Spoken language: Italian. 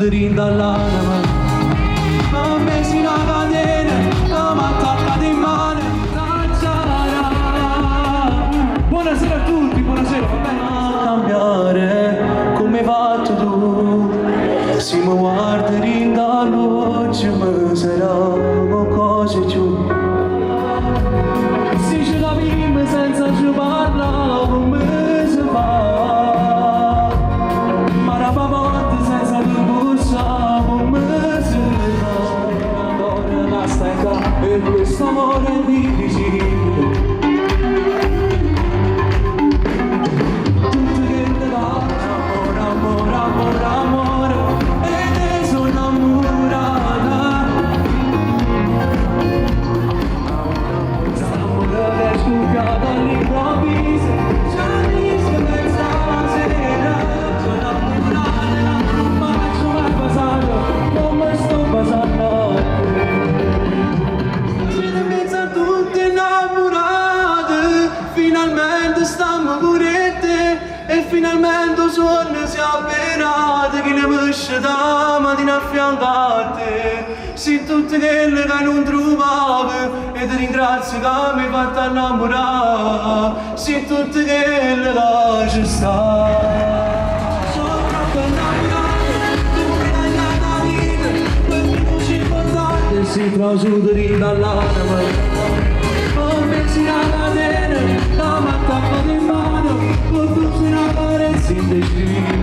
trasudere dall'anima. Ma messi una catena, ma attaccata in mano. Buonasera a tutti, buonasera. A cambiare come hai fatto tu. Se mi guardi da luce mi sarà qualcosa giù. Se ce la vivi senza ci parla come si fa. Ma la volta senza tu bussa come si fa. Allora basta qua e questo amore è difficile. Finalmente stiamo pure te e finalmente il suono si è avverato che ne pesce da mattina a fianco a te. Se tutte quelle che non trovavi e ti ringrazio che mi hai fatto innamorare. Se tutte quelle che ci sta. Sono troppo innamorato, tu mi dai la vita, per cui ci portate si trasudere dall'anima. Messi la catena, la mattacca in mano, con tutti una carezza in destino.